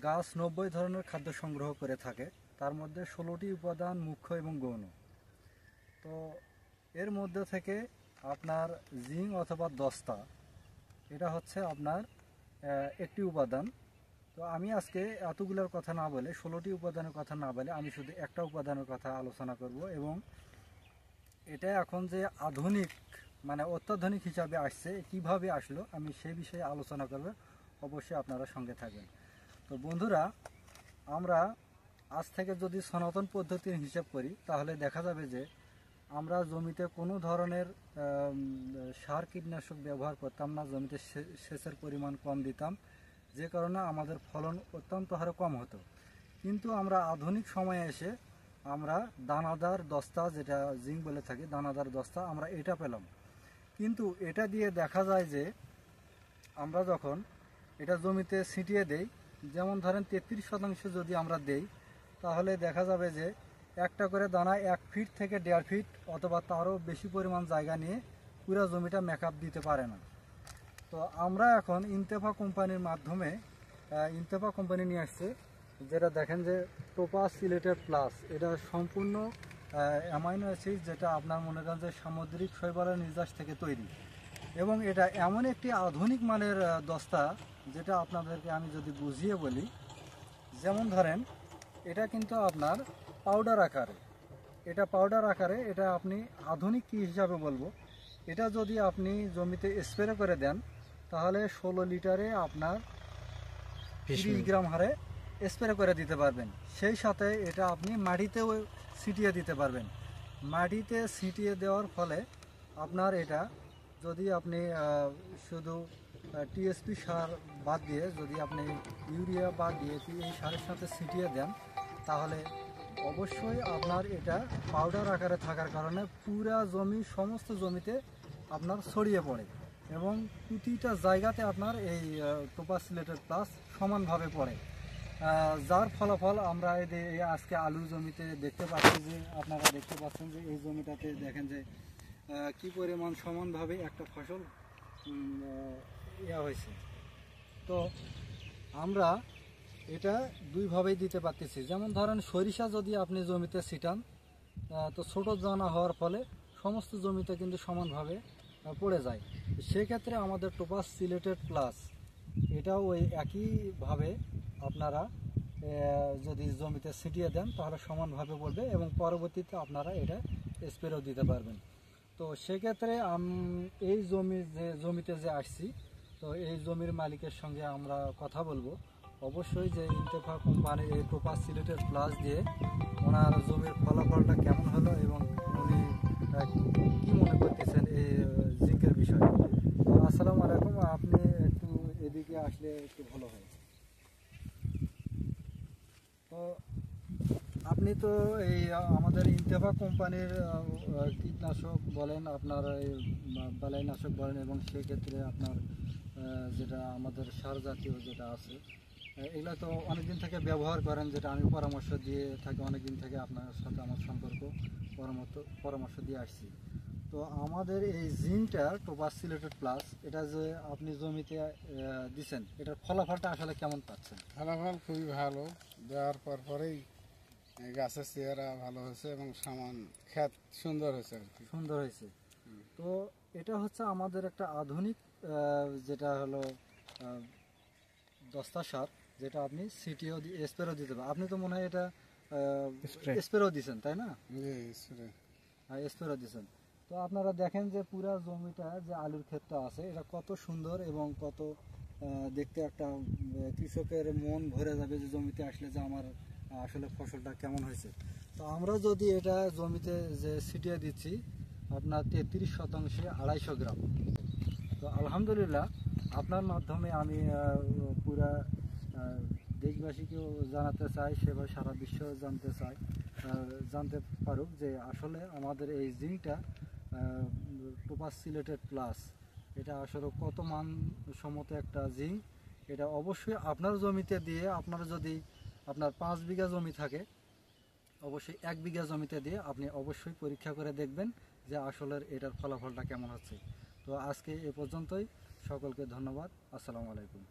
গাছ 90 ধরনের খাদ্য সংগ্রহ করে থাকে, তার মধ্যে 16টি উপাদান মুখ্য এবং গৌণ। তো এর মধ্যে থেকে আপনার জিঙ্ক অথবা দস্তা এটা হচ্ছে আপনার একটি উপাদান। তো আমি আজকে এতগুলোর কথা না বলে, 16টি উপাদানের কথা না বলে আমি শুধু একটা উপাদানের কথা আলোচনা করব, এবং এটা এখন যে আধুনিক মানে অত্যাধুনিক হিসাবে আসছে, কিভাবে আসলো আমি সেই বিষয়ে আলোচনা করব। অবশ্যই আপনারা সঙ্গে থাকবেন। তো বন্ধুরা, আমরা আজ থেকে যদি সনাতন পদ্ধতির হিসাব করি তাহলে দেখা যাবে যে আমরা জমিতে কোনো ধরনের সার কীটনাশক ব্যবহার করতাম না, জমিতে সেচের পরিমাণ কম দিতাম, যে কারণে আমাদের ফলন অত্যন্ত হারে কম হতো। কিন্তু আমরা আধুনিক সময়ে এসে আমরা দানাদার দস্তা, যেটা জিঙ্ক বলে থাকি, দানাদার দস্তা আমরা এটা পেলাম। কিন্তু এটা দিয়ে দেখা যায় যে আমরা যখন এটা জমিতে ছিটিয়ে দেই, যেমন ধরেন 33% যদি আমরা দেই, তাহলে দেখা যাবে যে একটা করে দানা 1 ফিট থেকে 1.5 ফিট অথবা তারও বেশি পরিমাণ জায়গা নিয়ে পুরো জমিটা মেকআপ দিতে পারে না। তো আমরা এখন ইনতেফা কোম্পানির মাধ্যমে, ইনতেফা কোম্পানি নিয়ে আসছে, যেটা দেখেন যে টোপাস সিলেটেড প্লাস, এটা সম্পূর্ণ অ্যামাইনো অ্যাসিড, যেটা আপনার মনে করেন যে সামুদ্রিক শৈবালের নির্যাস থেকে তৈরি, এবং এটা এমন একটি আধুনিক মানের দস্তা, যেটা আপনাদেরকে আমি যদি বুঝিয়ে বলি, যেমন ধরেন এটা কিন্তু আপনার পাউডার আকারে, এটা আপনি আধুনিক কী হিসাবে বলবো, এটা যদি আপনি জমিতে স্প্রে করে দেন তাহলে 16 লিটারে আপনার 30 গ্রাম হারে স্প্রে করে দিতে পারবেন। সেই সাথে এটা আপনি মাটিতেও ছিটিয়ে দিতে পারবেন। মাটিতে ছিটিয়ে দেওয়ার ফলে আপনার এটা যদি আপনি শুধু টিএসপি সার বাদ দিয়ে, যদি আপনি ইউরিয়া বাদ দিয়ে এই সারের সাথে ছিটিয়ে দেন, তাহলে অবশ্যই আপনার এটা পাউডার আকারে থাকার কারণে পুরা জমি, সমস্ত জমিতে আপনার ছড়িয়ে পড়ে, এবং প্রতিটা জায়গাতে আপনার এই টোপাস সিলেটেড প্লাস সমানভাবে পড়ে, যার ফলাফল আমরা এই আজকে আলু জমিতে দেখতে পাচ্ছি, যে আপনারা দেখতে পাচ্ছেন যে এই জমিটাতে দেখেন যে কি পরিমাণ সমানভাবে একটা ফসল হয়েছে। তো আমরা এটা দুইভাবেই দিতে পারতেছি। যেমন ধরেন সরিষা যদি আপনি জমিতে ছিটান, তো ছোট দানা হওয়ার ফলে সমস্ত জমিতে কিন্তু সমানভাবে পড়ে যায়। সেক্ষেত্রে আমাদের টোপাস সিলেটেড প্লাস এটাও ওই একইভাবে আপনারা যদি জমিতে ছিটিয়ে দেন তাহলে সমানভাবে পড়বে, এবং পরবর্তীতে আপনারা এটা স্প্রেও দিতে পারবেন। তো সেক্ষেত্রে এই জমিতে যে আসছি, তো এই জমির মালিকের সঙ্গে আমরা কথা বলবো অবশ্যই, যে ইনতেফা কোম্পানির এই টোপাস সিলেটেড প্লাস দিয়ে ওনার জমির ফলাফলটা কেমন হলো, এবং উনি কি মনে করতেছেন এই জিঙ্কের বিষয়ে। আসসালামু আলাইকুম, আপনি একটু এদিকে আসলে একটু ভালো হয়। তো আপনি তো এই আমাদের ইনতেফা কোম্পানির কীটনাশক বলেন, আপনার এই বালাইনাশক বলেন, এবং সেক্ষেত্রে আপনার যেটা আমাদের সার জাতীয় যেটা আছে, এগুলো তো অনেকদিন থেকে ব্যবহার করেন, যেটা আমি পরামর্শ দিয়ে থাকি, অনেকদিন থেকে আপনার সাথে আমার সম্পর্ক, পরামর্শ দিয়ে আসছি। তো আমাদের এই জিঙ্কটা টোপাস সিলেটেড প্লাস, এটা যে আপনি জমিতে দিচ্ছেন, এটার ফলাফলটা আসলে কেমন পাচ্ছেন? ফলাফল খুবই ভালো, দেওয়ার পরেই গাছের চেহারা ভালো হয়েছে এবং সামান ক্ষেত সুন্দর হয়েছে আর কি। সুন্দর হয়েছে। তো এটা হচ্ছে আমাদের একটা আধুনিক যেটা হলো দস্তা সার, যেটা আপনি সিটিও স্প্রেও দিতে পারেন। আপনি তো মনে হয় এটা স্প্রেও দিচ্ছেন, তাই না? হ্যাঁ, স্প্রেও দিচ্ছেন। তো আপনারা দেখেন যে পুরা জমিটা, যে আলুর ক্ষেতটা আছে, এটা কত সুন্দর এবং কত দেখতে একটা কৃষকের মন ভরে যাবে যে জমিতে আসলে, যে আমার আসলে ফসলটা কেমন হয়েছে। তো আমরা যদি এটা জমিতে যে ছিটিয়ে দিচ্ছি আপনার 33% 250 গ্রাম। তো আলহামদুলিল্লাহ, আপনার মাধ্যমে আমি পুরা দেশবাসীকেও জানাতে চাই, সেভাবে সারা বিশ্ব জানতে পারুক যে আসলে আমাদের এই জিঙ্কটা টোপাস সিলেটেড প্লাস, এটা আসলে কত মানসম্মত একটা জিঙ্ক। এটা অবশ্যই আপনার জমিতে দিয়ে, আপনার যদি আপনার 5 বিঘা জমি থাকে, অবশ্যই 1 বিঘা জমিতে দিয়ে আপনি অবশ্যই পরীক্ষা করে দেখবেন যে আসলে এটার ফলাফলটা কেমন হচ্ছে। তো আজকে এ পর্যন্তই, সকলকে ধন্যবাদ। আসসালামু আলাইকুম।